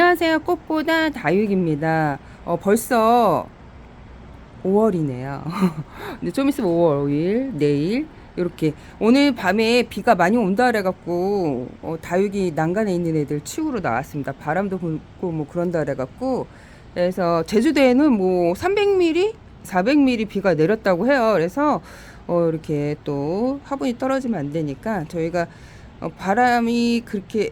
안녕하세요. 꽃보다 다육입니다. 벌써 5월이네요. 근데 좀 있으면 5월 5일, 내일 이렇게 오늘 밤에 비가 많이 온다 그래갖고 다육이 난간에 있는 애들 치우러 나왔습니다. 바람도 불고 뭐 그런다 그래갖고 그래서 제주도에는 뭐 300mm, 400mm 비가 내렸다고 해요. 그래서 이렇게 또 화분이 떨어지면 안 되니까 저희가 바람이 그렇게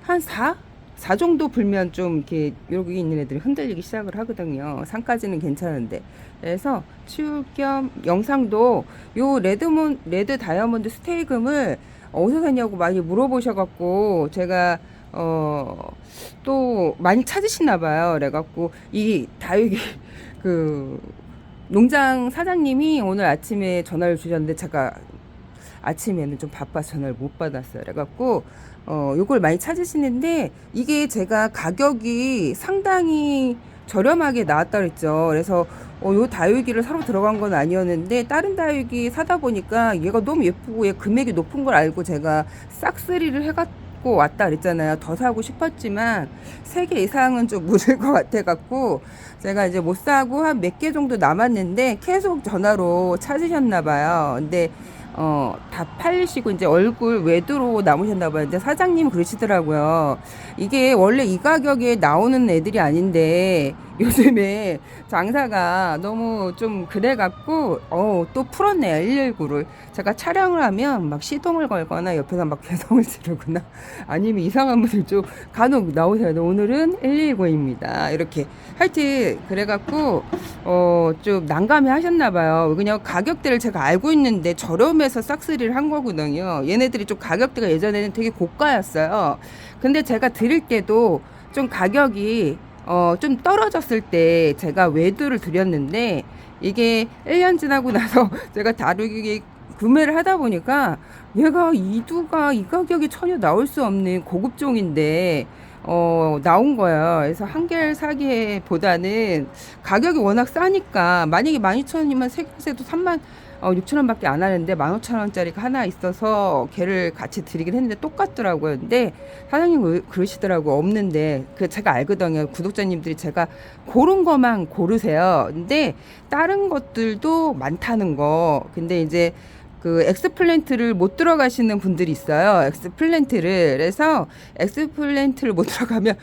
한 4 정도 불면 좀 이렇게 여기 있는 애들이 흔들리기 시작을 하거든요. 산까지는 괜찮은데. 그래서 치울 겸 영상도 요 레드 다이아몬드 스테이금을 어디서 샀냐고 많이 물어보셔갖고 제가 또 많이 찾으시나 봐요. 그래갖고 이 다육이 그 농장 사장님이 오늘 아침에 전화를 주셨는데 제가 아침에는 좀 바빠서 전화를 못 받았어요. 그래갖고 요걸 많이 찾으시는데 이게 제가 가격이 상당히 저렴하게 나왔다 그랬죠. 그래서 요 다육이를 사러 들어간 건 아니었는데 다른 다육이 사다 보니까 얘가 너무 예쁘고 얘 금액이 높은 걸 알고 제가 싹쓸이를 해갖고 왔다 그랬잖아요. 더 사고 싶었지만 3개 이상은 좀 묻을 것 같아 갖고 제가 이제 못 사고 한 몇 개 정도 남았는데 계속 전화로 찾으셨나 봐요. 근데 다 팔리시고 이제 얼굴 외도로 남으셨나봐요. 이제 사장님 그러시더라고요. 이게 원래 이 가격에 나오는 애들이 아닌데 요즘에 장사가 너무 좀 그래갖고 또 풀었네요. 119를 제가 촬영을 하면 막 시동을 걸거나 옆에서 막 개성을 지르거나 아니면 이상한 분들 좀 간혹 나오세요. 오늘은 119입니다 이렇게 하여튼 그래갖고 좀 난감해 하셨나봐요. 그냥 가격대를 제가 알고 있는데 저렴해서 싹쓸이를 한 거거든요. 얘네들이 좀 가격대가 예전에는 되게 고가였어요. 근데 제가 드릴 때도 좀 가격이 좀 떨어졌을 때 제가 외도를 드렸는데 이게 1년 지나고 나서 제가 다루기 구매를 하다 보니까 얘가 이두가 이 가격이 전혀 나올 수 없는 고급종인데 나온 거예요. 그래서 한 개를 사기보다는 가격이 워낙 싸니까 만약에 12,000원이면 세금세도 36,000원 밖에 안 하는데 15,000원짜리가 하나 있어서 걔를 같이 드리긴 했는데 똑같더라고요. 근데 사장님 그러시더라고. 없는데 제가 알거든요. 구독자님들이 제가 고른 것만 고르세요. 근데 다른 것들도 많다는 거. 근데 이제 그 엑스플랜트를 못 들어가시는 분들이 있어요. 엑스플랜트를. 그래서 엑스플랜트를 못 들어가면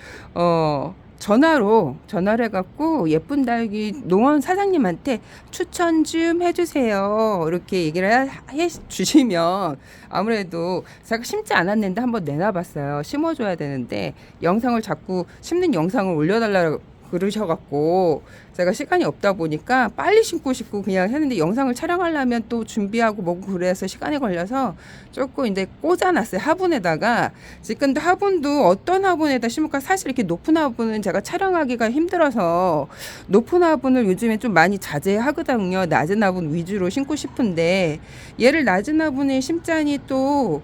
전화를 해갖고 예쁜 다육이 농원 사장님한테 추천 좀 해주세요. 이렇게 얘기를 해 주시면 아무래도 제가 심지 않았는데 한번 내놔봤어요. 심어줘야 되는데 영상을 자꾸 심는 영상을 올려달라고 그러셔갖고 제가 시간이 없다 보니까 빨리 심고 싶고 그냥 했는데 영상을 촬영하려면 또 준비하고 뭐고 그래서 시간이 걸려서 조금 이제 꽂아놨어요. 화분에다가 지금도 화분도 어떤 화분에다 심을까 사실 이렇게 높은 화분은 제가 촬영하기가 힘들어서 높은 화분을 요즘에 좀 많이 자제하거든요. 낮은 화분 위주로 심고 싶은데 얘를 낮은 화분에 심자니 또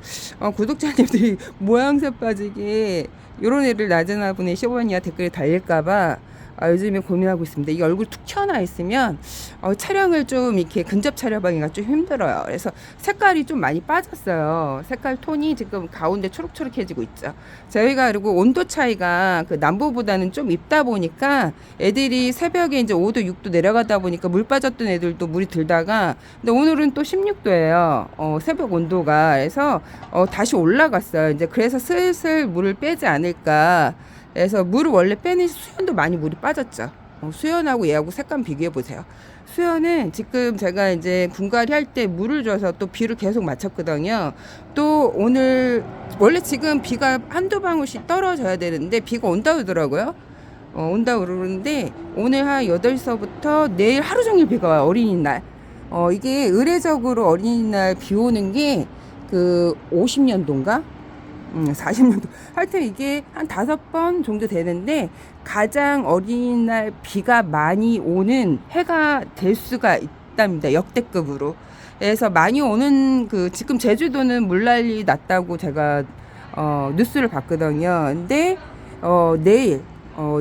구독자님들이 모양새 빠지게 요런 애를 낮은 화분에 심었냐 댓글이 달릴까봐 요즘에 고민하고 있습니다. 이 얼굴 툭 튀어나와 있으면 촬영을 좀 이렇게 근접 촬영하기가 좀 힘들어요. 그래서 색깔이 좀 많이 빠졌어요. 색깔 톤이 지금 가운데 초록초록해지고 있죠. 저희가 그리고 온도 차이가 그 남부보다는 좀 있다 보니까 애들이 새벽에 이제 5도 6도 내려가다 보니까 물 빠졌던 애들도 물이 들다가 근데 오늘은 또 16도예요. 새벽 온도가. 그래서 다시 올라갔어요. 이제 그래서 슬슬 물을 빼지 않을까. 그래서 물을 원래 빼는 수연도 많이 물이 빠졌죠. 수연하고 얘하고 색감 비교해 보세요. 수연은 지금 제가 이제 분갈이 할 때 물을 줘서 또 비를 계속 맞췄거든요. 또 오늘 원래 지금 비가 한두 방울씩 떨어져야 되는데 비가 온다 그러더라고요. 온다 그러는데 오늘 한 8시서부터 내일 하루 종일 비가 와요. 어린이날. 이게 의례적으로 어린이날 비 오는 게 그 50년도인가? 40년도. 하여튼 이게 한 5번 정도 되는데 가장 어린이날 비가 많이 오는 해가 될 수가 있답니다. 역대급으로. 그래서 많이 오는 지금 제주도는 물난리 났다고 제가 뉴스를 봤거든요. 근데 내일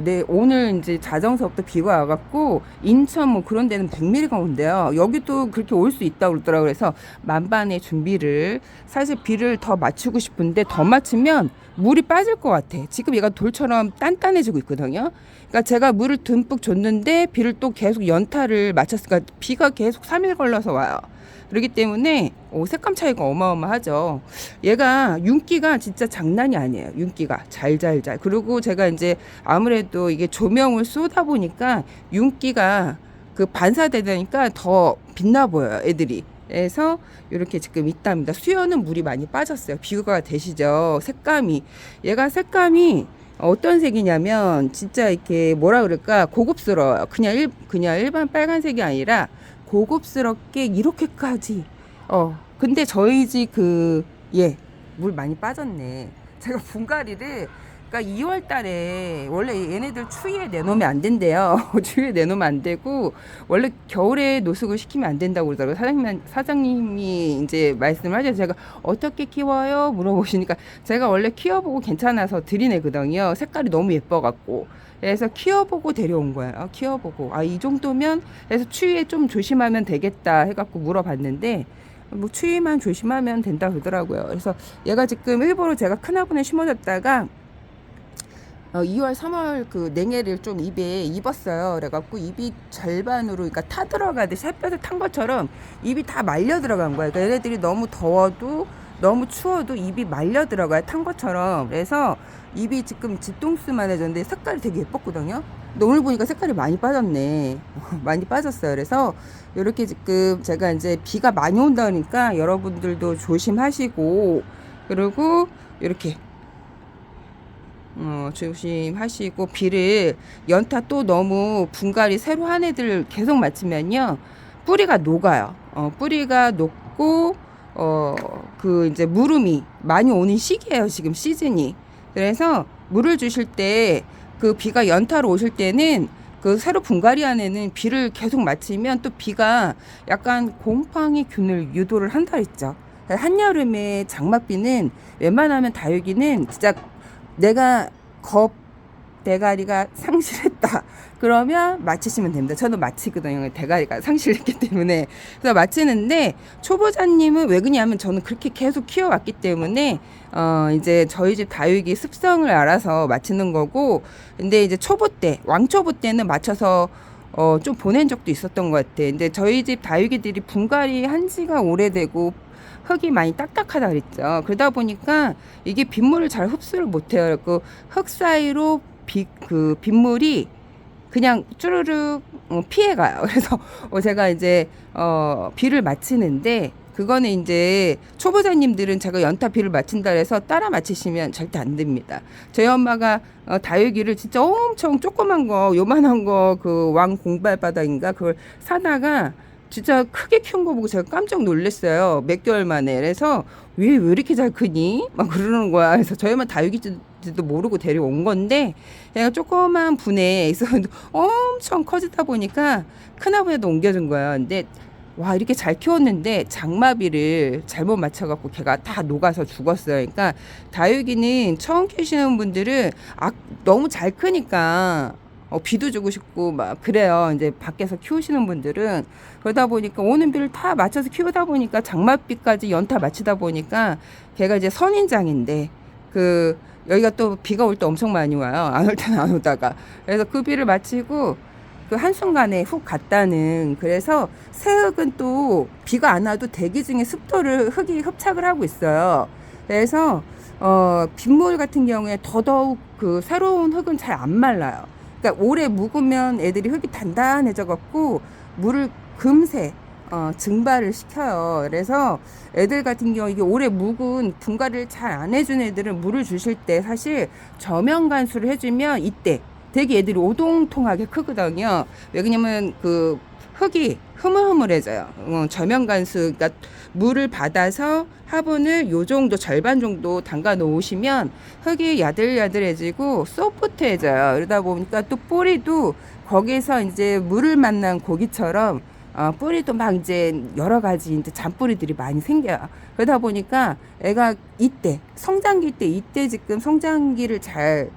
네, 오늘 이제 자정서부터 비가 와갖고, 인천 뭐 그런 데는 100mm가 온대요. 여기도 그렇게 올 수 있다고 그러더라고요. 그래서 만반의 준비를, 사실 비를 더 맞추고 싶은데, 더 맞추면 물이 빠질 것 같아. 지금 얘가 돌처럼 단단해지고 있거든요. 그러니까 제가 물을 듬뿍 줬는데, 비를 또 계속 연타를 맞췄으니까, 비가 계속 3일 걸려서 와요. 그렇기 때문에 색감 차이가 어마어마하죠. 얘가 윤기가 진짜 장난이 아니에요. 윤기가 잘잘잘. 그리고 제가 이제 아무래도 이게 조명을 쏘다 보니까 윤기가 그 반사되니까 더 빛나 보여요, 애들이. 그래서 이렇게 지금 있답니다. 수연은 물이 많이 빠졌어요. 비교가 되시죠? 색감이, 얘가 색감이 어떤 색이냐면 진짜 이렇게 뭐라 그럴까, 고급스러워요. 그냥 일반 빨간색이 아니라 고급스럽게 이렇게까지. 근데 저희 집 물 많이 빠졌네. 제가 분갈이를, 그러니까 2월 달에 원래 얘네들 추위에 내놓으면 안 된대요. 추위에 내놓으면 안 되고, 원래 겨울에 노숙을 시키면 안 된다고 그러더라고요. 사장님이 이제 말씀을 하죠. 제가 어떻게 키워요? 물어보시니까 제가 원래 키워보고 괜찮아서 들인 애거든요. 색깔이 너무 예뻐갖고. 그래서 키워보고 데려온 거예요. 키워보고. 이 정도면, 그래서 추위에 좀 조심하면 되겠다 해갖고 물어봤는데, 뭐 추위만 조심하면 된다 그러더라고요. 그래서 얘가 지금 일부러 제가 큰 화분에 심어졌다가 2월, 3월 그 냉해를 좀 입에 입었어요. 그래갖고 입이 절반으로, 그러니까 타 들어가듯이 햇볕을 탄 것처럼 입이 다 말려 들어간 거예요. 그러니까 얘네들이 너무 더워도 너무 추워도 입이 말려 들어가요. 탄 것처럼. 그래서 입이 지금 뒤통수만 해졌는데 색깔이 되게 예뻤거든요. 근데 오늘 보니까 색깔이 많이 빠졌네. 많이 빠졌어요. 그래서 이렇게 지금 제가 이제 비가 많이 온다 그러니까 여러분들도 조심하시고, 그리고 이렇게 조심하시고, 비를 연타 또 너무 분갈이 새로 한 애들 계속 맞추면요 뿌리가 녹아요. 뿌리가 녹고 그 이제 무름이 많이 오는 시기예요, 지금 시즌이. 그래서 물을 주실 때, 그 비가 연타로 오실 때는 그 새로 분갈이 안에는 비를 계속 맞추면 또 비가 약간 곰팡이 균을 유도를 한다 했죠. 한여름에 장맛비는 웬만하면 다육이는 진짜, 내가 대가리가 상실했다 그러면 마치시면 됩니다. 저도 마치거든요. 대가리가 상실했기 때문에. 그래서 마치는데, 초보자님은 왜 그러냐면 저는 그렇게 계속 키워왔기 때문에 이제 저희 집 다육이 습성을 알아서 마치는 거고, 근데 이제 초보 때, 왕초보 때는 맞춰서 좀 보낸 적도 있었던 것 같아. 근데 저희 집 다육이들이 분갈이 한 지가 오래되고 흙이 많이 딱딱하다 그랬죠. 그러다 보니까 이게 빗물을 잘 흡수를 못해요. 그 흙 사이로 그 빗물이 그냥 쭈르륵 피해가요. 그래서 제가 이제 비를 맞히는데, 그거는 이제 초보자님들은 제가 연타 비를 맞힌다 해서 따라 맞히시면 절대 안 됩니다. 저희 엄마가 다육이를 진짜 엄청 조그만 거, 요만한 거, 그 왕 공발바닥인가 그걸 사다가 진짜 크게 키운 거 보고 제가 깜짝 놀랐어요. 몇 개월 만에. 그래서 왜 이렇게 잘 크니? 막 그러는 거야. 그래서 저희 엄마 다육이지도 모르고 데려온 건데, 얘가 조그만 분에 있었는데 엄청 커지다 보니까 큰 화분에도 옮겨준 거예요. 근데 와, 이렇게 잘 키웠는데 장마비를 잘못 맞춰갖고 걔가 다 녹아서 죽었어요. 그러니까 다육이는 처음 키우시는 분들은 너무 잘 크니까 비도 주고 싶고 막 그래요. 이제 밖에서 키우시는 분들은. 그러다 보니까 오는 비를 다 맞춰서 키우다 보니까 장맛비까지 연타 맞추다 보니까 걔가 이제 선인장인데, 그 여기가 또 비가 올 때 엄청 많이 와요. 안 올 때는 안 오다가. 그래서 그 비를 맞추고 그 한순간에 훅 갔다는. 그래서 새흙은 또 비가 안 와도 대기 중에 습도를 흙이 흡착을 하고 있어요. 그래서 빗물 같은 경우에 더더욱 그 새로운 흙은 잘 안 말라요. 그러니까 오래 묵으면 애들이 흙이 단단해져 갖고 물을 금세 증발을 시켜요. 그래서 애들 같은 경우 이게 오래 묵은 분갈이를 잘 안 해준 애들은 물을 주실 때 사실 저면 간수를 해주면 이때 되게 애들이 오동통하게 크거든요. 왜 그러냐면 그 흙이 흐물흐물해져요. 저면 간수, 그러니까 물을 받아서 화분을 요 정도 절반 정도 담가 놓으시면 흙이 야들야들해지고 소프트해져요. 그러다 보니까 또 뿌리도 거기서 이제 물을 만난 고기처럼 뿌리도 막 이제 여러 가지 이제 잔뿌리들이 많이 생겨요. 그러다 보니까 애가 이때 성장기 때, 이때 지금 성장기를 잘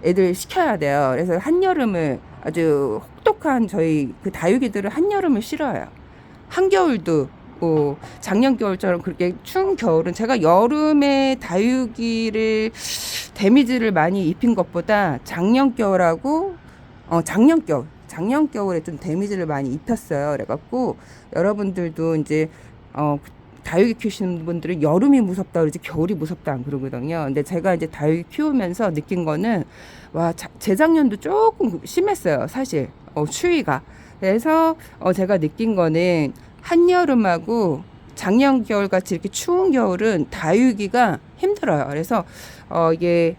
애들 시켜야 돼요. 그래서 한여름을 아주 혹독한 저희 그 다육이들은 한여름을 싫어해요. 한겨울도 작년 겨울처럼 그렇게 추운 겨울은 제가 여름에 다육이를 데미지를 많이 입힌 것보다 작년 겨울하고 작년 겨울에 좀 데미지를 많이 입혔어요. 그래갖고 여러분들도 이제 다육이 키우시는 분들은 여름이 무섭다 그러지 겨울이 무섭다 안 그러거든요. 근데 제가 이제 다육이 키우면서 느낀 거는 재작년도 조금 심했어요. 사실 추위가. 그래서 제가 느낀 거는 한여름하고 작년 겨울 같이 이렇게 추운 겨울은 다육이가 힘들어요. 그래서 이게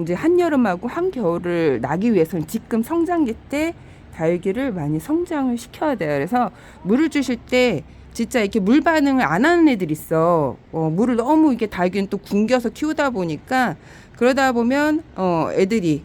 이제 한여름하고 한겨울을 나기 위해서는 지금 성장기 때 다육이를 많이 성장을 시켜야 돼요. 그래서 물을 주실 때 진짜 이렇게 물 반응을 안 하는 애들 있어. 물을 너무 이게 다육이는 또 굶겨서 키우다 보니까 그러다 보면 애들이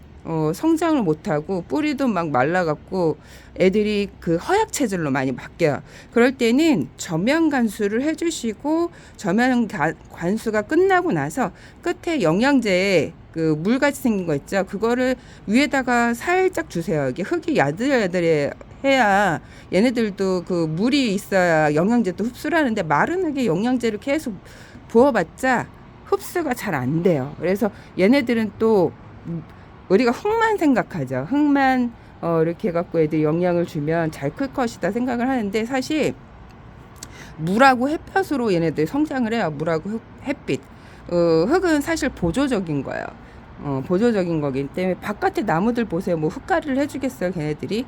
성장을 못하고 뿌리도 막 말라갖고 애들이 그 허약 체질로 많이 바뀌어요. 그럴 때는 저면 관수를 해주시고 저면 관수가 끝나고 나서 끝에 영양제 그 물같이 생긴 거 있죠. 그거를 위에다가 살짝 주세요. 이게 흙이 야들야들해 해야 얘네들도 그 물이 있어야 영양제도 흡수를 하는데 마른 흙에 영양제를 계속 부어봤자 흡수가 잘 안 돼요. 그래서 얘네들은 또 우리가 흙만 생각하죠. 흙만 이렇게 해갖고 애들 영양을 주면 잘 클 것이다 생각을 하는데 사실 물하고 햇볕으로 얘네들 성장을 해요. 물하고 햇빛. 흙은 사실 보조적인 거예요. 보조적인 거기 때문에 바깥에 나무들 보세요. 뭐 흙가리를 해주겠어요, 걔네들이.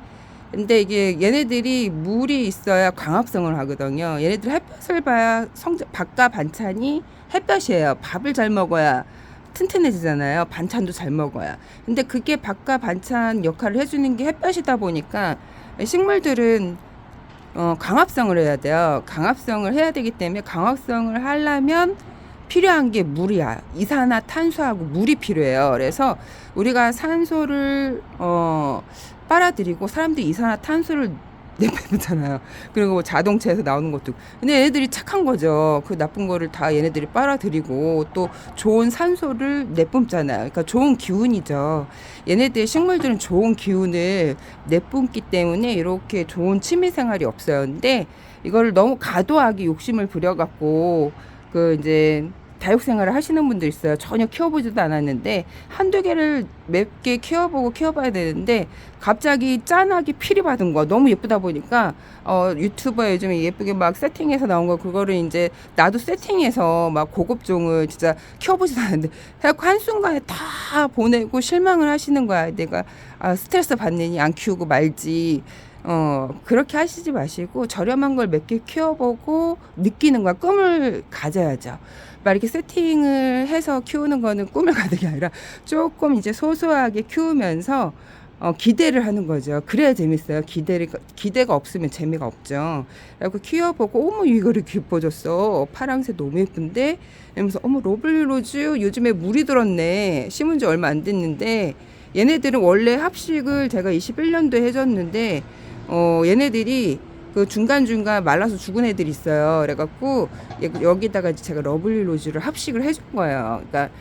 근데 이게 얘네들이 물이 있어야 광합성을 하거든요. 얘네들 햇볕을 봐야 밥과 반찬이 햇볕이에요. 밥을 잘 먹어야 튼튼해지잖아요. 반찬도 잘 먹어야. 근데 그게 밥과 반찬 역할을 해주는 게 햇볕이다 보니까 식물들은 강합성을 해야 돼요. 강합성을 해야 되기 때문에 강합성을 하려면 필요한 게 물이야. 이산화탄소하고 물이 필요해요. 그래서 우리가 산소를 빨아들이고 사람들이 이산화탄소를 내뿜잖아요. 그리고 뭐 자동차에서 나오는 것도. 근데 얘네들이 착한 거죠. 그 나쁜 거를 다 얘네들이 빨아들이고 또 좋은 산소를 내뿜잖아요. 그러니까 좋은 기운이죠. 얘네들 식물들은 좋은 기운을 내뿜기 때문에 이렇게 좋은 취미 생활이 없어요. 근데 이걸 너무 과도하게 욕심을 부려갖고 이제 다육 생활을 하시는 분들 있어요. 전혀 키워보지도 않았는데 한두 개를 몇 개 키워봐야 되는데 갑자기 짠하게 피리 받은 거 너무 예쁘다 보니까 유튜버에 요즘에 예쁘게 막 세팅해서 나온 거 그거를 이제 나도 세팅해서 막 고급종을 진짜 키워보지도 않았는데 해갖고 한순간에 다 보내고 실망을 하시는 거야. 내가 스트레스 받느니 안 키우고 말지. 그렇게 하시지 마시고 저렴한 걸 몇 개 키워보고 느끼는 거야. 꿈을 가져야죠. 막 이렇게 세팅을 해서 키우는 거는 꿈을 가는 게 아니라 조금 이제 소소하게 키우면서 기대를 하는 거죠. 그래야 재밌어요. 기대가 없으면 재미가 없죠. 그래서 키워보고 어머 이거를 기뻐졌어. 파랑색 너무 예쁜데 이러면서 어머 러블리로즈 요즘에 물이 들었네. 심은 지 얼마 안 됐는데 얘네들은 원래 합식을 제가 21년도에 해줬는데 얘네들이 그 중간중간 말라서 죽은 애들이 있어요. 그래갖고 여기다가 제가 러블리 로즈를 합식을 해준 거예요. 그러니까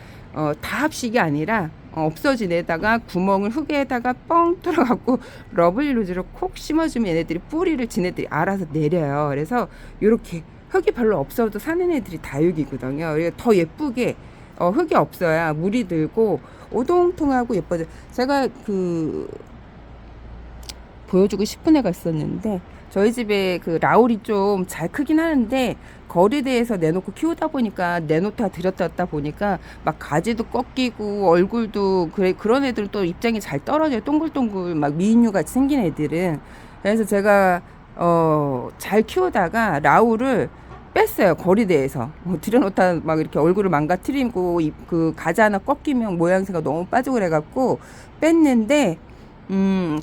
다 합식이 아니라 없어진 애다가 구멍을 흙에다가 뻥 뚫어갖고 러블리 로즈를 콕 심어주면 얘네들이 뿌리를 지네들이 알아서 내려요. 그래서 이렇게 흙이 별로 없어도 사는 애들이 다육이거든요. 더 예쁘게 흙이 없어야 물이 들고 오동통하고 예뻐져. 제가 보여주고 싶은 애가 있었는데 저희 집에 그 라울이 좀 잘 크긴 하는데 거리대에서 내놓고 키우다 보니까 내놓다 들였다 보니까 막 가지도 꺾이고 얼굴도 그런 애들은 또 입장이 잘 떨어져요. 동글동글 막 미인류 같이 생긴 애들은. 그래서 제가 잘 키우다가 라울을 뺐어요. 거리대에서 들여놓다 막 이렇게 얼굴을 망가뜨리고 그 가지 하나 꺾이면 모양새가 너무 빠지고 그래갖고 뺐는데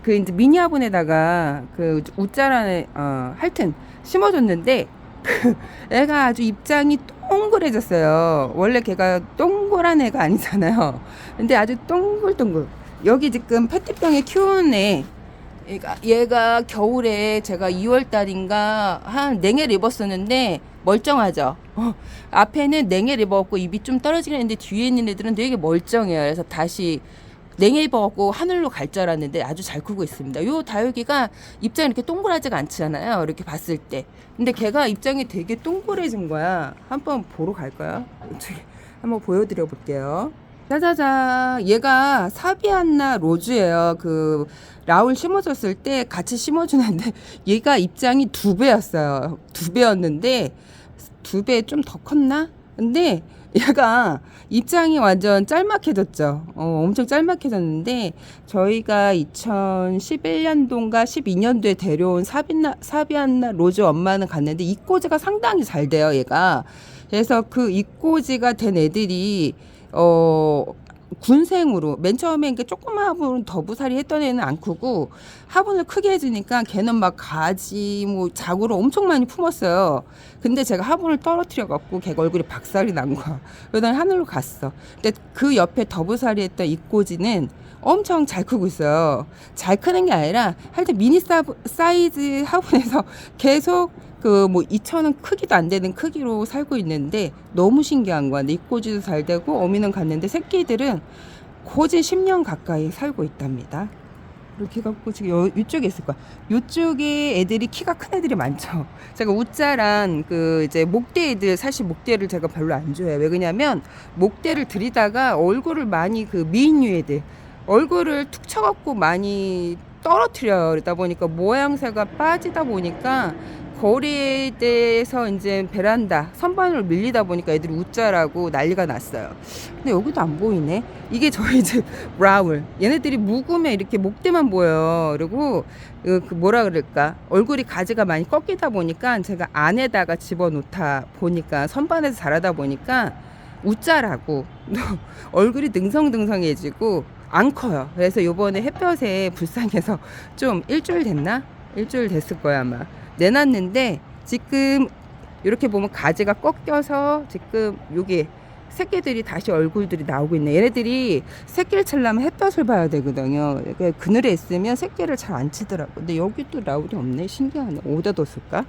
그 이제 미니 화분에다가 그 웃자라는 하여튼 심어줬는데 그 애가 아주 입장이 동그래졌어요. 원래 걔가 동그란 애가 아니잖아요. 근데 아주 동글동글. 여기 지금 페트병에 키우는 애. 얘가 겨울에 제가 2월 달인가 한 냉해를 입었었는데 멀쩡하죠. 앞에는 냉해를 입어갖고 입이 좀 떨어지긴 했는데 뒤에 있는 애들은 되게 멀쩡해요. 그래서 다시 냉해 입어갖고 하늘로 갈 줄 알았는데 아주 잘 크고 있습니다. 요 다육이가 입장이 이렇게 동그랗지가 않잖아요. 이렇게 봤을 때. 근데 걔가 입장이 되게 동그래진 거야. 한번 보러 갈까요? 한번 보여드려 볼게요. 짜자자, 얘가 사비안나 로즈예요. 그 라울 심어줬을 때 같이 심어주는데 얘가 입장이 2배였어요. 2배였는데 2배 좀 더 컸나? 근데 얘가 입장이 완전 짤막해졌죠. 엄청 짤막해졌는데 저희가 2011년도인가 12년도에 데려온 사비안나 로즈 엄마는 갔는데 이꼬지가 상당히 잘 돼요. 얘가. 그래서 그 이꼬지가 된 애들이 군생으로 맨 처음에 이게 조그만 화분 더부살이 했던 애는 안 크고 화분을 크게 해주니까 걔는 막 가지 뭐 자구를 엄청 많이 품었어요. 근데 제가 화분을 떨어뜨려 갖고 걔가 얼굴이 박살이 난 거야. 그러더니 하늘로 갔어. 근데 그 옆에 더부살이 했던 이꼬지는 엄청 잘 크고 있어요. 잘 크는 게 아니라 하여튼 미니 사이즈 화분에서 계속 그 뭐 2,000원 크기도 안 되는 크기로 살고 있는데 너무 신기한 거야. 입꼬지도 잘 되고 어미는 갔는데 새끼들은 거진 10년 가까이 살고 있답니다. 이렇게 갖고 지금 이쪽에 있을 거야. 이쪽에 애들이 키가 큰 애들이 많죠. 제가 우짜란 그 이제 목대 애들 사실 목대를 제가 별로 안 좋아해요. 왜 그러냐면 목대를 들이다가 얼굴을 많이 그 미인류 애들 얼굴을 툭 쳐갖고 많이 떨어뜨려요. 그러다 보니까 모양새가 빠지다 보니까 거리에 대해서 이제 베란다 선반으로 밀리다 보니까 애들이 웃자라고 난리가 났어요. 근데 여기도 안 보이네. 이게 저희 집 라울. 얘네들이 묵으면 이렇게 목대만 보여요. 그리고 그 뭐라 그럴까 얼굴이 가지가 많이 꺾이다 보니까 제가 안에다가 집어놓다 보니까 선반에서 자라다 보니까 웃자라고 얼굴이 능성능성해지고 안 커요. 그래서 요번에 햇볕에 불쌍해서 좀 일주일 됐나? 일주일 됐을 거야 아마. 내놨는데 지금 이렇게 보면 가지가 꺾여서 지금 여기 새끼들이 다시 얼굴들이 나오고 있네. 얘네들이 새끼를 치려면 햇볕을 봐야 되거든요. 그늘에 있으면 새끼를 잘 안 치더라고. 근데 여기 또 라울이 없네. 신기하네. 어디다 뒀을까?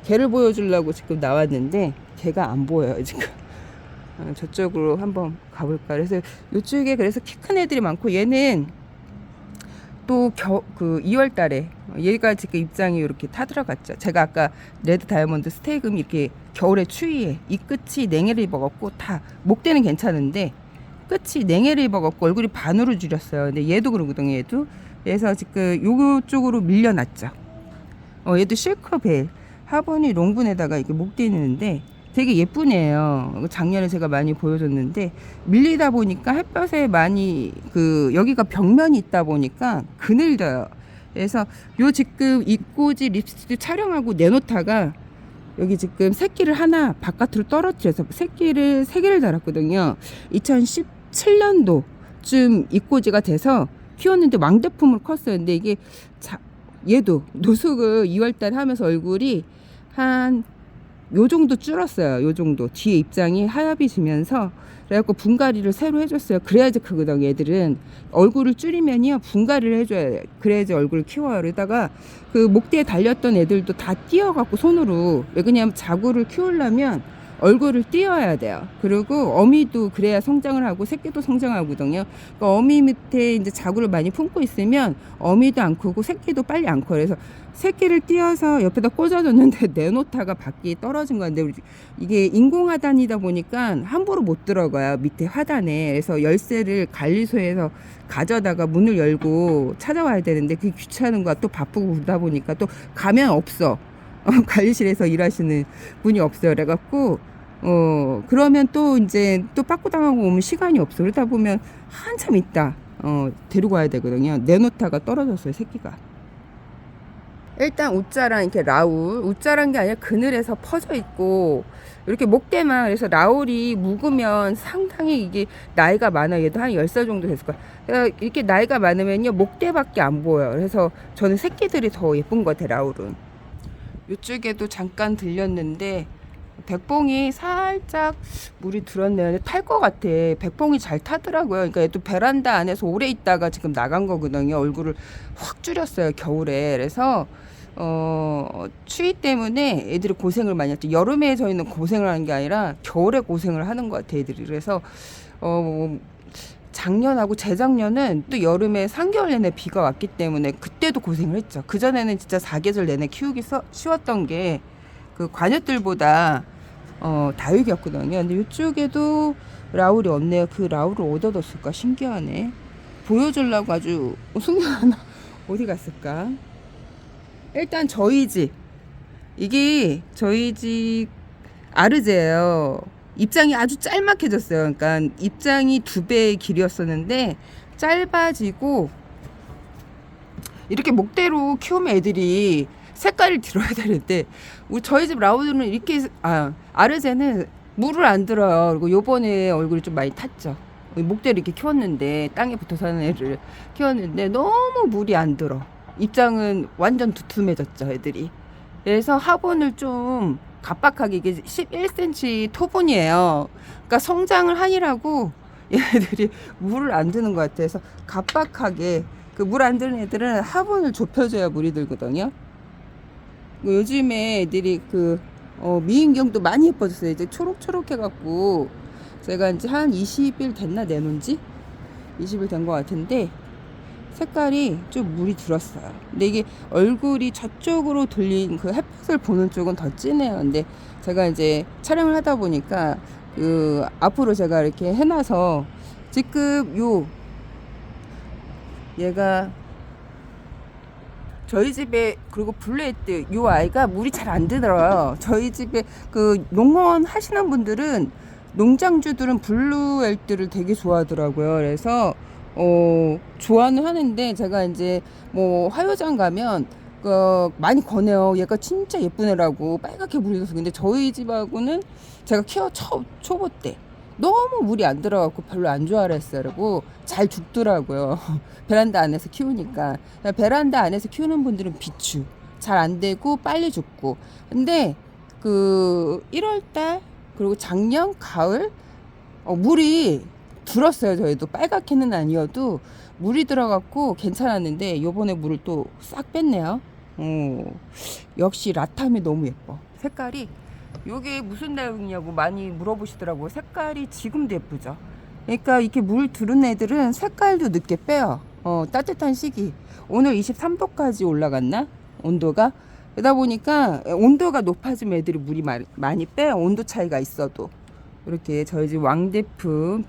걔를 보여주려고 지금 나왔는데 걔가 안 보여요 지금. 저쪽으로 한번 가볼까. 그래서 이쪽에 그래서 키 큰 애들이 많고 얘는 또 그 2월 달에 얘가 지금 입장이 이렇게 타들어갔죠. 제가 아까 레드 다이아몬드 스테이금이 이렇게 겨울에 추위에 이 끝이 냉해를 입어갖고 다 목대는 괜찮은데 끝이 냉해를 입어갖고 얼굴이 반으로 줄였어요. 근데 얘도 그러거든요. 얘도. 그래서 지금 요쪽으로 밀려났죠. 얘도 실크벨 화분이 롱분에다가 이렇게 목대 있는데 되게 예쁜 애예요. 작년에 제가 많이 보여줬는데 밀리다 보니까 햇볕에 많이 그 여기가 벽면이 있다 보니까 그늘져요. 그래서 요 지금 입꼬지 립스틱 촬영하고 내놓다가 여기 지금 새끼를 하나 바깥으로 떨어뜨려서 새끼를 3개를 달았거든요. 2017년도쯤 입꼬지가 돼서 키웠는데 왕대품으로 컸어요. 근데 이게 얘도 노숙을 2월달에 하면서 얼굴이 한 요 정도 줄었어요. 요 정도 뒤에 입장이 하얗이 지면서 그래갖고 분갈이를 새로 해줬어요. 그래야지 크거든요. 얘들은 얼굴을 줄이면요 분갈이를 해줘야 돼. 그래야지 얼굴을 키워요. 그러다가 그 목대에 달렸던 애들도 다 띄어갖고 손으로 왜 그러냐면 자구를 키우려면 얼굴을 띄어야 돼요. 그리고 어미도 그래야 성장을 하고 새끼도 성장하거든요. 그러니까 어미 밑에 이제 자구를 많이 품고 있으면 어미도 안 크고 새끼도 빨리 안 커요. 그래서 새끼를 띄어서 옆에다 꽂아줬는데 내놓다가 밖이 떨어진 건데 이게 인공하단이다 보니까 함부로 못 들어가요. 밑에 하단에. 그래서 열쇠를 관리소에서 가져다가 문을 열고 찾아와야 되는데 그게 귀찮은 거야. 또 바쁘고 그러다 보니까 또 가면 없어. 관리실에서 일하시는 분이 없어요. 그래갖고 그러면 또 이제 또 빠꾸 당하고 오면 시간이 없어. 그러다 보면 한참 있다 데리고 와야 되거든요. 내놓다가 떨어졌어요. 새끼가. 일단 우짜랑 이렇게 라울, 우짜란 게 아니라 그늘에서 퍼져 있고 이렇게 목대만. 그래서 라울이 묵으면 상당히 이게 나이가 많아요. 얘도 한 10살 정도 됐을 거야. 그러니까 이렇게 나이가 많으면요 목대밖에 안 보여요. 그래서 저는 새끼들이 더 예쁜 것 같아요. 라울은. 이쪽에도 잠깐 들렸는데 백봉이 살짝 물이 들었네요. 탈 것 같아. 백봉이 잘 타더라고요. 그러니까 얘도 베란다 안에서 오래 있다가 지금 나간 거거든요. 얼굴을 확 줄였어요 겨울에. 그래서 추위 때문에 애들이 고생을 많이 했죠. 여름에 저희는 고생을 하는 게 아니라 겨울에 고생을 하는 것 같아요, 애들이. 그래서 어, 작년하고 재작년은 또 여름에 3개월 내내 비가 왔기 때문에 그때도 고생을 했죠. 그전에는 진짜 사계절 내내 키우기 쉬웠던 게 그 관여들보다 다육이었거든요. 근데 이쪽에도 라울이 없네요. 그 라울을 어디다 뒀을까? 신기하네. 보여주려고 아주 숨겨놨나? 어디 갔을까? 일단 저희 집, 이게 저희 집 아르제예요. 입장이 아주 짤막해졌어요. 그러니까 입장이 2배의 길이었었는데 짧아지고, 이렇게 목대로 키우면 애들이 색깔을 들어야 되는데 저희 집 라우드는 이렇게 아르제는 물을 안 들어요. 그리고 요번에 얼굴이 좀 많이 탔죠. 목대를 이렇게 키웠는데, 땅에 붙어 사는 애를 키웠는데 너무 물이 안 들어. 입장은 완전 두툼해졌죠, 애들이. 그래서 화분을 좀 갑박하게, 이게 11cm 토분이에요. 그러니까 성장을 하니라고 얘네들이 물을 안 드는 것 같아요. 그래서 갑박하게, 그 물 안 드는 애들은 화분을 좁혀줘야 물이 들거든요. 요즘에 애들이 미인경도 많이 예뻐졌어요. 이제 초록초록 해갖고, 제가 이제 한 20일 됐나 내놓은 지? 20일 된 것 같은데, 색깔이 좀 물이 들었어요. 근데 이게 얼굴이 저쪽으로 돌린 그 햇볕을 보는 쪽은 더 진해요. 근데 제가 이제 촬영을 하다 보니까 앞으로 제가 이렇게 해놔서 지금 얘가 저희 집에, 그리고 블루헤드 요 아이가 물이 잘 안 들어요. 저희 집에 농원 하시는 분들은, 농장주들은 블루헬드를 되게 좋아하더라고요. 그래서 좋아는 하는데, 제가 이제 뭐 화요장 가면 많이 권해요. 얘가 진짜 예쁜 애라고, 빨갛게 물이 들어서. 근데 저희 집하고는 제가 초보 때 너무 물이 안 들어갖고 별로 안 좋아라 했어요. 그리고 잘 죽더라고요. 베란다 안에서 키우니까. 베란다 안에서 키우는 분들은 비추 잘 안 되고 빨리 죽고. 근데 1월달 그리고 작년 가을 물이 들었어요. 저희도 빨갛게는 아니어도 물이 들어갖고 괜찮았는데, 요번에 물을 또 싹 뺐네요. 역시 라탐이 너무 예뻐. 색깔이, 요게 무슨 다육이냐고 많이 물어보시더라고요. 색깔이 지금도 예쁘죠. 그러니까 이렇게 물 들은 애들은 색깔도 늦게 빼요. 따뜻한 시기, 오늘 23도까지 올라갔나? 온도가. 그러다 보니까 온도가 높아지면 애들이 물이 많이 빼요. 온도 차이가 있어도. 이렇게 저희 집 왕대품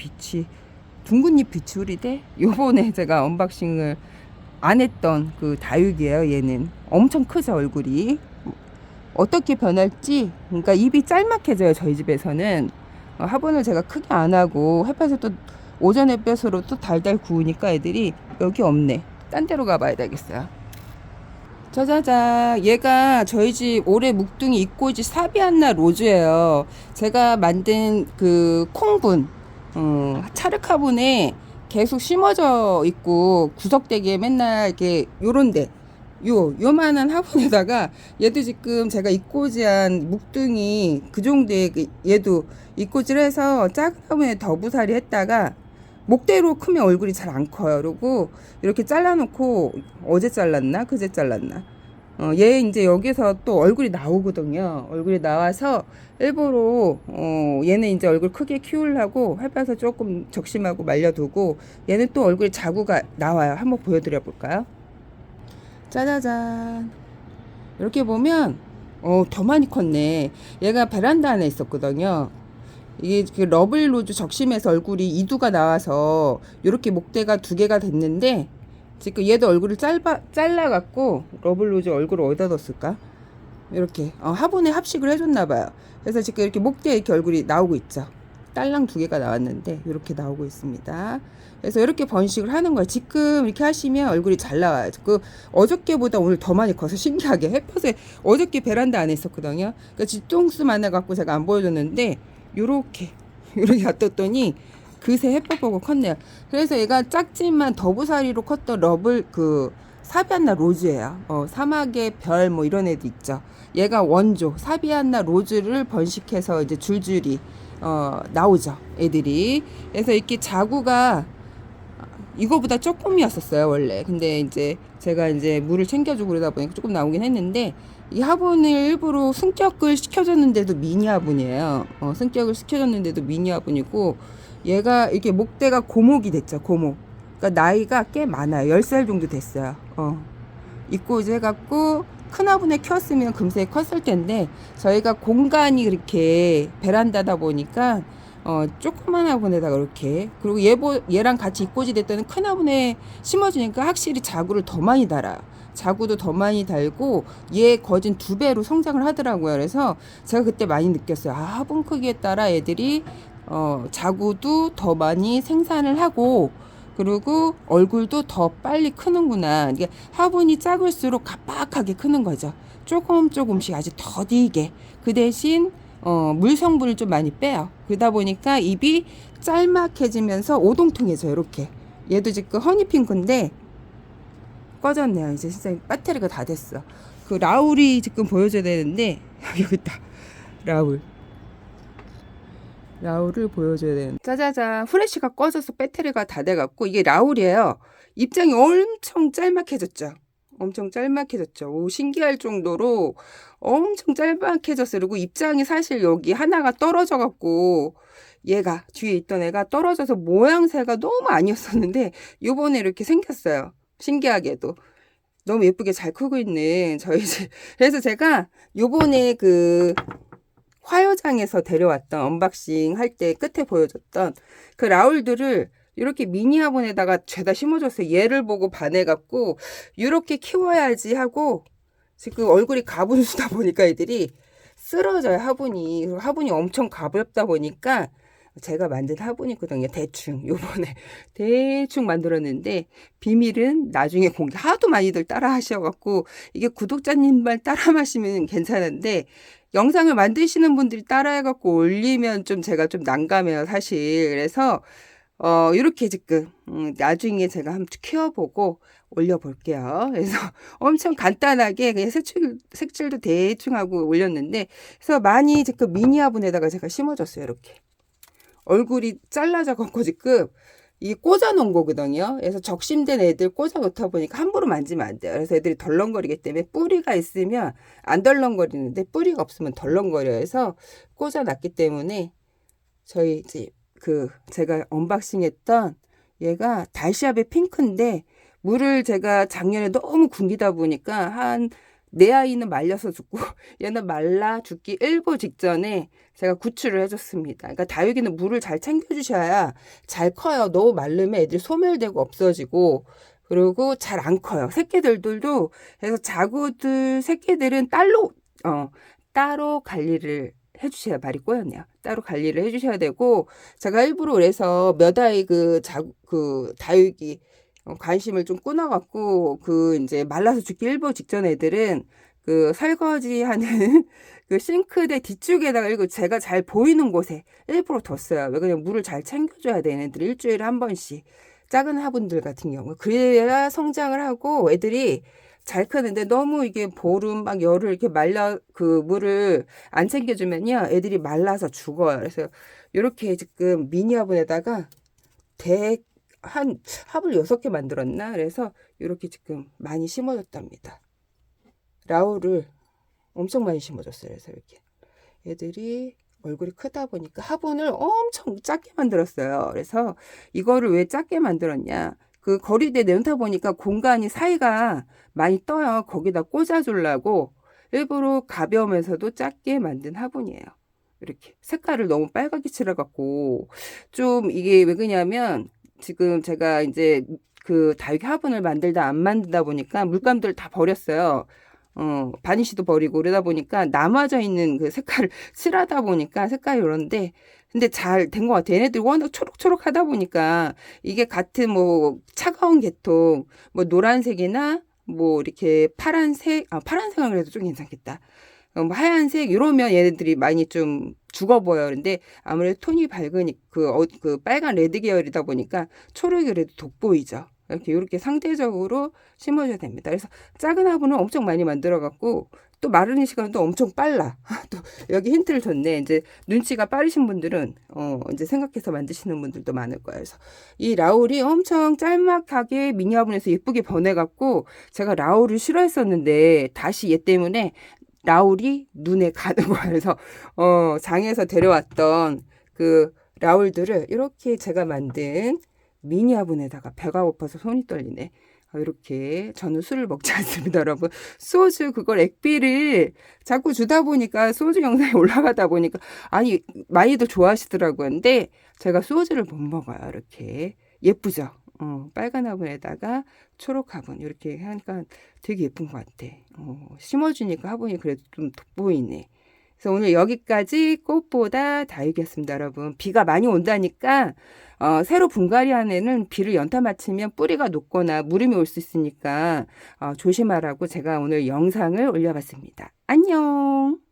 둥근잎 비추리대, 요번에 제가 언박싱을 안 했던 그 다육이에요. 얘는 엄청 크죠, 얼굴이. 어떻게 변할지. 그러니까 입이 짤막해져요, 저희 집에서는. 화분을 제가 크게 안 하고 햇볕을 또 오전 햇볕으로 또 달달 구우니까 애들이 여기 없네. 딴 데로 가봐야 되겠어요. 짜자자, 얘가 저희 집 올해 묵둥이 이꼬지 사비안나 로즈예요. 제가 만든 콩분, 차르카분에 계속 심어져 있고, 구석대기에 맨날 이렇게 요런데 요만한 화분에다가, 얘도 지금 제가 이꼬지한 묵둥이 그 정도의 얘도 이꼬지를 해서 작은 화분에 더부살이 했다가, 목대로 크면 얼굴이 잘 안 커요. 그리고 이렇게 잘라놓고, 어제 잘랐나 그제 잘랐나, 얘 이제 여기서 또 얼굴이 나오거든요. 얼굴이 나와서 일부러 얘는 이제 얼굴 크게 키우려고 햇볕을 조금 적심하고 말려두고, 얘는 또 얼굴에 자구가 나와요. 한번 보여드려 볼까요? 짜자잔. 이렇게 보면 더 많이 컸네. 얘가 베란다 안에 있었거든요. 이게 러블로즈 적심해서 얼굴이 2두가 나와서 이렇게 목대가 2개가 됐는데, 지금 얘도 얼굴을 잘라갖고 러블로즈 얼굴을 어디다 뒀을까? 이렇게 화분에 합식을 해줬나봐요. 그래서 지금 이렇게 목대에 이렇게 얼굴이 나오고 있죠. 딸랑 2개가 나왔는데 이렇게 나오고 있습니다. 그래서 이렇게 번식을 하는 거예요. 지금 이렇게 하시면 얼굴이 잘 나와요. 어저께보다 오늘 더 많이 커서 신기하게 햇볕에, 어저께 베란다 안에 있었거든요. 그러니까 뒤통수 만나갖고 제가 안 보여줬는데, 요렇게 놔뒀더니 그새 햇볕 보고 컸네요. 그래서 얘가 작지만 더부사리로 컸던 사비안나 로즈예요. 사막의 별 뭐 이런 애도 있죠. 얘가 원조 사비안나 로즈를 번식해서 이제 줄줄이 나오죠, 애들이. 그래서 이렇게 자구가 이거보다 조금이었었어요 원래. 근데 이제 제가 이제 물을 챙겨주고 그러다 보니까 조금 나오긴 했는데, 이 화분을 일부러 승격을 시켜줬는데도 미니 화분이에요. 승격을 시켜줬는데도 미니 화분이고, 얘가 이렇게 목대가 고목이 됐죠. 고목. 그러니까 나이가 꽤 많아요. 10살 정도 됐어요. 있고 이제 해갖고 큰 화분에 키웠으면 금세 컸을 텐데, 저희가 공간이 그렇게 베란다다 보니까 조그만 화분에다가 이렇게, 그리고 얘랑 같이 입고지 됐다는 큰 화분에 심어주니까 확실히 자구를 더 많이 달아요. 자구도 더 많이 달고 얘 거진 2배로 성장을 하더라고요. 그래서 제가 그때 많이 느꼈어요. 아, 화분 크기에 따라 애들이 자구도 더 많이 생산을 하고, 그리고 얼굴도 더 빨리 크는구나. 이게 화분이 작을수록 갑박하게 크는 거죠. 조금씩 아주 더디게. 그 대신 물 성분을 좀 많이 빼요. 그러다 보니까 잎이 짤막해지면서 오동통해져요. 이렇게. 얘도 지금 허니핑크인데 꺼졌네요. 이제 진짜 배터리가 다 됐어. 그 라울이 지금 보여줘야 되는데 여기 있다. 라울을 보여줘야 되는데, 짜자자, 후레쉬가 꺼져서 배터리가 다 돼갖고, 이게 라울이에요. 입장이 엄청 짤막해졌죠. 엄청 짤막해졌죠. 오, 신기할 정도로 엄청 짤막해졌어요. 그리고 입장이 사실 여기 하나가 떨어져갖고, 얘가 뒤에 있던 애가 떨어져서 모양새가 너무 아니었었는데 요번에 이렇게 생겼어요. 신기하게도 너무 예쁘게 잘 크고 있는 저희 집. 그래서 제가 요번에 그 화요장에서 데려왔던, 언박싱 할 때 끝에 보여줬던 그 라울들을 이렇게 미니 화분에다가 죄다 심어줬어요. 얘를 보고 반해갖고 이렇게 키워야지 하고, 지금 얼굴이 가분수다 보니까 애들이 쓰러져요. 화분이. 그리고 화분이 엄청 가볍다 보니까 제가 만든 화분이거든요. 대충 요번에 대충 만들었는데, 비밀은 나중에 공개. 하도 많이들 따라 하셔갖고 이게 구독자님만 따라 마시면 괜찮은데, 영상을 만드시는 분들이 따라해갖고 올리면 좀 제가 좀 난감해요 사실. 그래서 이렇게 지금 나중에 제가 한번 키워보고 올려볼게요. 그래서 엄청 간단하게 그냥 색칠도 대충 하고 올렸는데, 그래서 많이 지금 미니 화분에다가 제가 심어줬어요. 이렇게 얼굴이 잘라져 갖고 지금 이 꽂아 놓은 거거든요. 그래서 적심된 애들 꽂아 놓다 보니까 함부로 만지면 안 돼요. 그래서 애들이 덜렁거리기 때문에, 뿌리가 있으면 안 덜렁거리는데 뿌리가 없으면 덜렁거려요. 해서 꽂아 놨기 때문에, 저희 이제 그 제가 언박싱 했던 얘가 달시아베 핑크인데, 물을 제가 작년에 너무 굶기다 보니까 내 아이는 말려서 죽고 얘는 말라 죽기 일보 직전에 제가 구출을 해줬습니다. 그러니까 다육이는 물을 잘 챙겨주셔야 잘 커요. 너무 마르면 애들이 소멸되고 없어지고, 그리고 잘 안 커요. 새끼들도. 그래서 자구들 새끼들은 따로 관리를 해주셔야, 말이 꼬였네요. 따로 관리를 해주셔야 되고, 제가 일부러 그래서 몇 아이 그 다육이 관심을 좀 끊어갖고, 그 이제 말라서 죽기 일보 직전 애들은 그 설거지 하는 그 싱크대 뒤쪽에다가, 이거 제가 잘 보이는 곳에 일부러 뒀어요. 왜 그냥 물을 잘 챙겨줘야 되는 애들 일주일에 한 번씩. 작은 화분들 같은 경우 그래야 성장을 하고 애들이 잘 크는데, 너무 이게 보름 막 열흘 이렇게 그 물을 안 챙겨주면요 애들이 말라서 죽어요. 그래서 이렇게 지금 미니 화분에다가 한 화분 6개 만들었나? 그래서 이렇게 지금 많이 심어줬답니다. 라울을 엄청 많이 심어줬어요. 그래서 이렇게 애들이 얼굴이 크다 보니까 화분을 엄청 작게 만들었어요. 그래서 이거를 왜 작게 만들었냐? 그 거리대에 내놓다 보니까 공간이 사이가 많이 떠요. 거기다 꽂아주려고 일부러 가벼우면서도 작게 만든 화분이에요. 이렇게 색깔을 너무 빨갛게 칠해갖고, 좀 이게 왜 그러냐면, 지금 제가 이제 그 다육이 화분을 만들다 안 만들다 보니까 물감들을 다 버렸어요. 바니쉬도 버리고 그러다 보니까 남아져 있는 그 색깔을 칠하다 보니까 색깔이 이런데, 근데 잘 된 것 같아요. 얘네들이 워낙 초록초록 하다 보니까, 이게 같은 뭐 차가운 계통, 뭐 노란색이나 뭐 이렇게 파란색은 그래도 좀 괜찮겠다. 뭐 하얀색 이러면 얘네들이 많이 좀 죽어 보여요. 근데 아무래도 톤이 밝으니 그 빨간 레드 계열이다 보니까 초록이 그래도 돋보이죠. 이렇게 상대적으로 심어줘야 됩니다. 그래서 작은 화분은 엄청 많이 만들어 갖고 또 마르는 시간도 엄청 빨라. 또 여기 힌트를 줬네. 이제 눈치가 빠르신 분들은 이제 생각해서 만드시는 분들도 많을 거예요. 그래서 이 라울이 엄청 짤막하게 미니 화분에서 예쁘게 변해갖고 제가 라울을 싫어했었는데 다시 얘 때문에 라울이 눈에 가는 거예요. 그래서 장에서 데려왔던 그 라울들을 이렇게 제가 만든 미니 화분에다가 배가 고파서 손이 떨리네. 이렇게 저는 술을 먹지 않습니다, 여러분. 소주 그걸 액비를 자꾸 주다 보니까 소주 영상에 올라가다 보니까 아니 많이들 좋아하시더라고요. 근데 제가 소주를 못 먹어요. 이렇게 예쁘죠. 빨간 화분에다가 초록 화분 이렇게 하니까 되게 예쁜 것 같아. 심어주니까 화분이 그래도 좀 돋보이네. 그래서 오늘 여기까지 꽃보다 다육이었습니다, 여러분. 비가 많이 온다니까 새로 분갈이한 애는 비를 연타 맞으면 뿌리가 녹거나 무름이 올 수 있으니까 조심하라고 제가 오늘 영상을 올려봤습니다. 안녕.